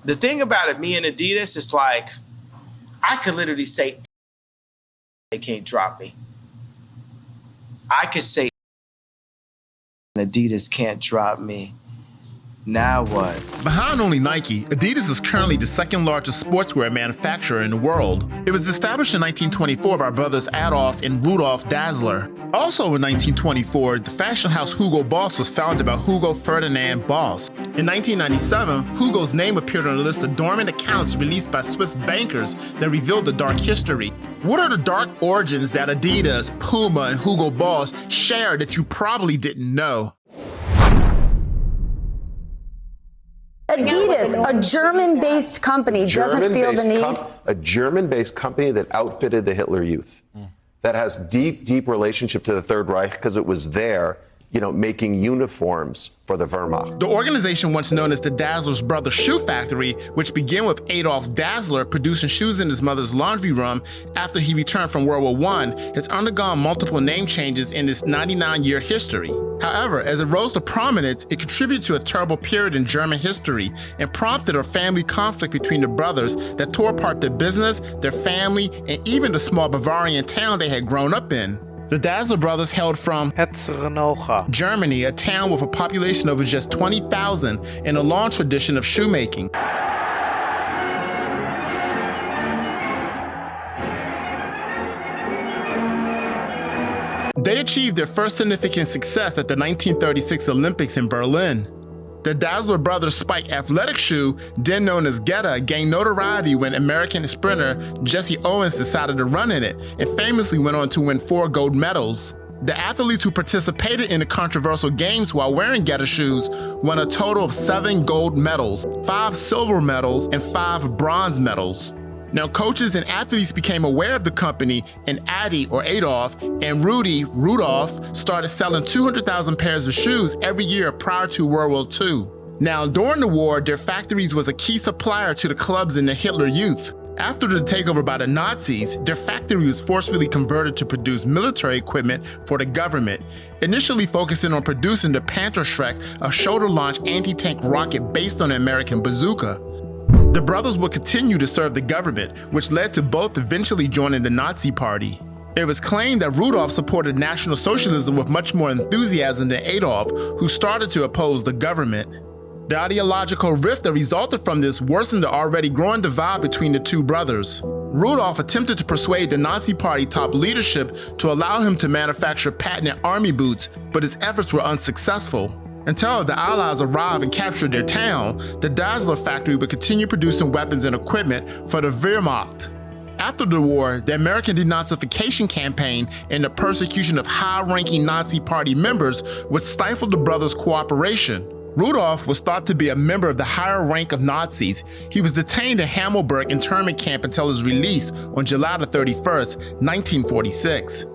The thing about it, me and Adidas, is like, I could literally say, they can't drop me. I could say, Adidas can't drop me. Now what? Behind only Nike, Adidas is currently the second largest sportswear manufacturer in the world. It was established in 1924 by brothers Adolf and Rudolf Dassler. Also in 1924, the fashion house Hugo Boss was founded by Hugo Ferdinand Boss. In 1997, Hugo's name appeared on a list of dormant accounts released by Swiss bankers that revealed the dark history. What are the dark origins that Adidas, Puma, and Hugo Boss share that you probably didn't know? Adidas, a German-based company, doesn't feel the need. A German-based company that outfitted the Hitler Youth, that has deep relationship to the Third Reich because it was there, making uniforms for the Wehrmacht. The organization, once known as the Dassler's Brothers Shoe Factory, which began with Adolf Dassler producing shoes in his mother's laundry room after he returned from World War I, has undergone multiple name changes in its 99-year history. However, as it rose to prominence, it contributed to a terrible period in German history and prompted a family conflict between the brothers that tore apart their business, their family, and even the small Bavarian town they had grown up in. The Dassler brothers hailed from Germany, a town with a population of just 20,000 and a long tradition of shoemaking. They achieved their first significant success at the 1936 Olympics in Berlin. The Dassler brothers' spike athletic shoe, then known as Geta, gained notoriety when American sprinter Jesse Owens decided to run in it and famously went on to win 4 gold medals. The athletes who participated in the controversial games while wearing Geta shoes won a total of 7 gold medals, 5 silver medals, and 5 bronze medals. Now, coaches and athletes became aware of the company, and Adolf and Rudolf started selling 200,000 pairs of shoes every year prior to World War II. Now, during the war, their factories was a key supplier to the clubs in the Hitler Youth. After the takeover by the Nazis, their factory was forcefully converted to produce military equipment for the government, initially focusing on producing the Panzerschreck, a shoulder-launched anti-tank rocket based on the American bazooka. The brothers would continue to serve the government, which led to both eventually joining the Nazi Party. It was claimed that Rudolf supported National Socialism with much more enthusiasm than Adolf, who started to oppose the government. The ideological rift that resulted from this worsened the already growing divide between the two brothers. Rudolf attempted to persuade the Nazi Party top leadership to allow him to manufacture patented army boots, but his efforts were unsuccessful. Until the Allies arrived and captured their town, the Dassler factory would continue producing weapons and equipment for the Wehrmacht. After the war, the American denazification campaign and the persecution of high-ranking Nazi Party members would stifle the brothers' cooperation. Rudolf was thought to be a member of the higher rank of Nazis. He was detained in Hammelburg internment camp until his release on July 31st, 1946.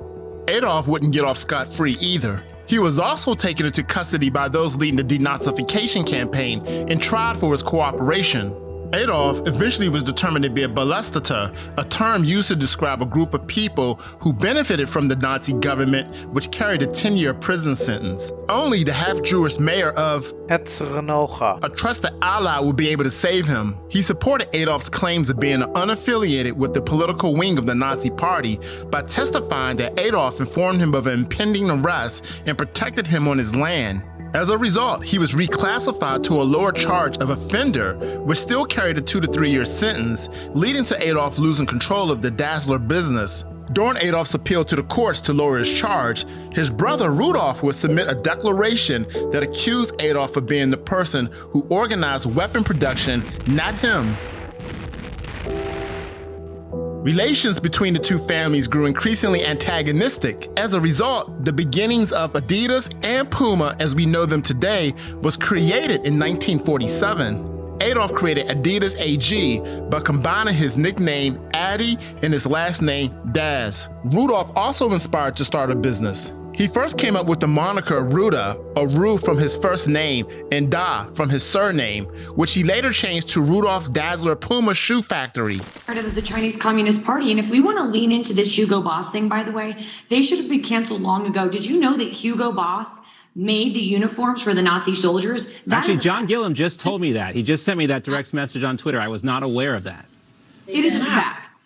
Adolf wouldn't get off scot-free either. He was also taken into custody by those leading the denazification campaign and tried for his cooperation. Adolf eventually was determined to be a Belästeter, a term used to describe a group of people who benefited from the Nazi government, which carried a 10-year prison sentence. Only the half-Jewish mayor of a trusted ally would be able to save him. He supported Adolf's claims of being unaffiliated with the political wing of the Nazi Party by testifying that Adolf informed him of an impending arrest and protected him on his land. As a result, he was reclassified to a lower charge of offender, which still carried a 2 to 3 year sentence, leading to Adolf losing control of the Dassler business. During Adolf's appeal to the courts to lower his charge, his brother Rudolf would submit a declaration that accused Adolf of being the person who organized weapon production, not him. Relations between the two families grew increasingly antagonistic. As a result, the beginnings of Adidas and Puma, as we know them today, was created in 1947. Adolf created Adidas AG by combining his nickname Adi and his last name Daz. Rudolf also inspired to start a business. He first came up with the moniker Ruda, or Ru from his first name, and Da from his surname, which he later changed to Rudolf Dassler Puma Shoe Factory. Part of the Chinese Communist Party, and if we want to lean into this Hugo Boss thing, by the way, they should have been canceled long ago. Did you know that Hugo Boss made the uniforms for the Nazi soldiers. Actually, John Gilliam just told me that. He just sent me that direct message on Twitter. I was not aware of that. It is a fact.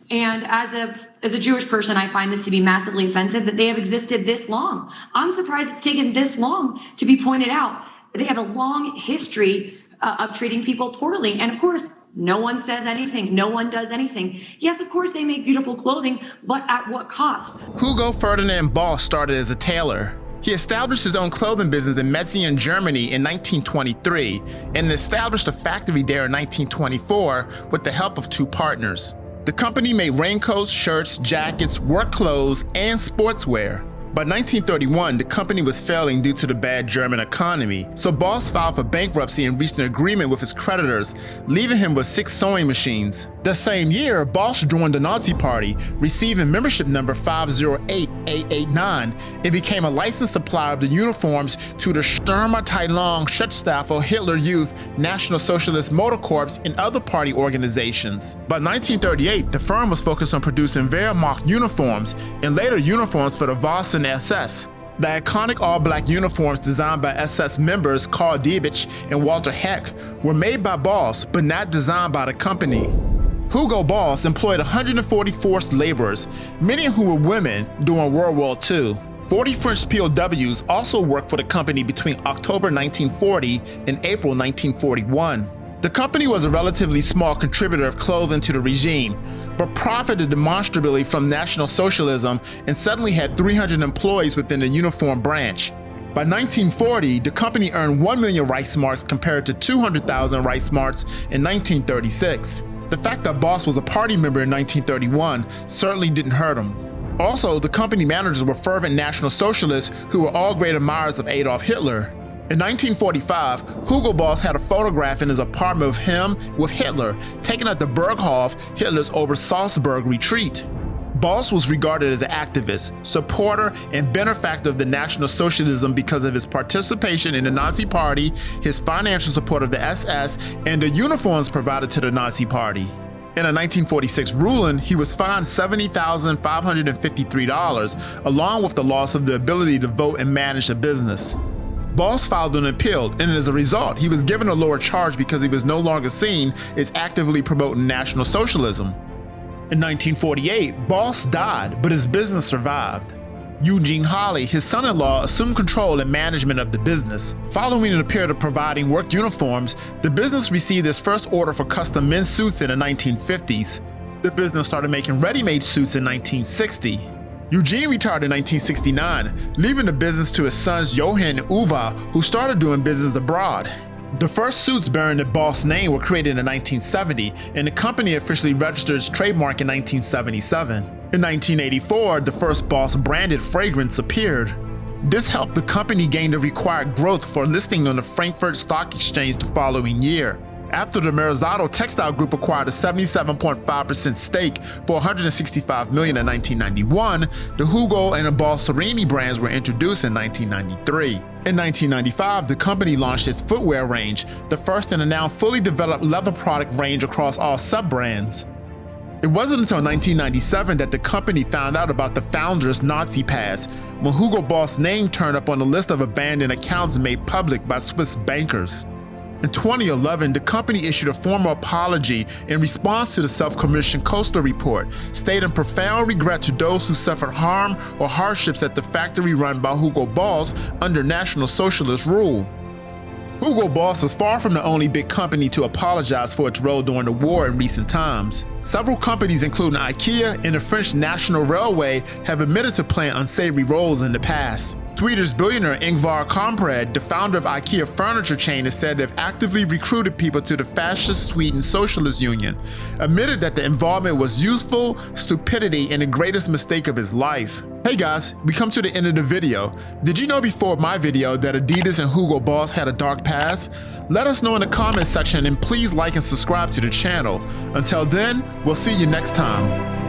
And as a Jewish person, I find this to be massively offensive that they have existed this long. I'm surprised it's taken this long to be pointed out. They have a long history of treating people poorly. And of course, no one says anything. No one does anything. Yes, of course, they make beautiful clothing, but at what cost? Hugo Ferdinand Boss started as a tailor. He established his own clothing business in Metzingen, Germany in 1923 and established a factory there in 1924 with the help of two partners. The company made raincoats, shirts, jackets, work clothes, and sportswear. By 1931, the company was failing due to the bad German economy, so Boss filed for bankruptcy and reached an agreement with his creditors, leaving him with 6 sewing machines. The same year, Boss joined the Nazi Party, receiving membership number 508889, and became a licensed supplier of the uniforms to the Sturmabteilung Schutzstaffel, Hitler Youth, National Socialist Motor Corps, and other party organizations. By 1938, the firm was focused on producing Wehrmacht uniforms and later uniforms for the Voss and SS. The iconic all-black uniforms designed by SS members Karl Diebitsch and Walter Heck were made by Boss, but not designed by the company. Hugo Boss employed 140 forced laborers, many of whom were women, during World War II. 40 French POWs also worked for the company between October 1940 and April 1941. The company was a relatively small contributor of clothing to the regime, but profited demonstrably from National Socialism and suddenly had 300 employees within the uniform branch. By 1940, the company earned 1 million Reichsmarks compared to 200,000 Reichsmarks in 1936. The fact that Boss was a party member in 1931 certainly didn't hurt him. Also, the company managers were fervent National Socialists who were all great admirers of Adolf Hitler. In 1945, Hugo Boss had a photograph in his apartment of him with Hitler, taken at the Berghof, Hitler's over Salzburg retreat. Boss was regarded as an activist, supporter, and benefactor of the National Socialism because of his participation in the Nazi Party, his financial support of the SS, and the uniforms provided to the Nazi Party. In a 1946 ruling, he was fined $70,553, along with the loss of the ability to vote and manage a business. Boss filed an appeal, and as a result, he was given a lower charge because he was no longer seen as actively promoting National Socialism. In 1948, Boss died, but his business survived. Eugene Holley, his son-in-law, assumed control and management of the business. Following a period of providing work uniforms, the business received its first order for custom men's suits in the 1950s. The business started making ready-made suits in 1960. Eugene retired in 1969, leaving the business to his sons Johann and Uwe, who started doing business abroad. The first suits bearing the Boss name were created in 1970, and the company officially registered its trademark in 1977. In 1984, the first Boss branded fragrance appeared. This helped the company gain the required growth for listing on the Frankfurt Stock Exchange the following year. After the Envato textile group acquired a 77.5% stake for $165 million in 1991, the Hugo and the Balserini brands were introduced in 1993. In 1995, the company launched its footwear range, the first in a now fully developed leather product range across all sub-brands. It wasn't until 1997 that the company found out about the founder's Nazi past, when Hugo Boss' name turned up on the list of abandoned accounts made public by Swiss bankers. In 2011, the company issued a formal apology in response to the self-commissioned Coaster report, stating profound regret to those who suffered harm or hardships at the factory run by Hugo Boss under National Socialist rule. Hugo Boss is far from the only big company to apologize for its role during the war in recent times. Several companies, including IKEA and the French National Railway, have admitted to playing unsavory roles in the past. Swedish billionaire Ingvar Kamprad, the founder of IKEA furniture chain, has said they've actively recruited people to the fascist Sweden Socialist Union, admitted that the involvement was youthful stupidity and the greatest mistake of his life. Hey guys, we come to the end of the video. Did you know before my video that Adidas and Hugo Boss had a dark past? Let us know in the comments section and please like and subscribe to the channel. Until then, we'll see you next time.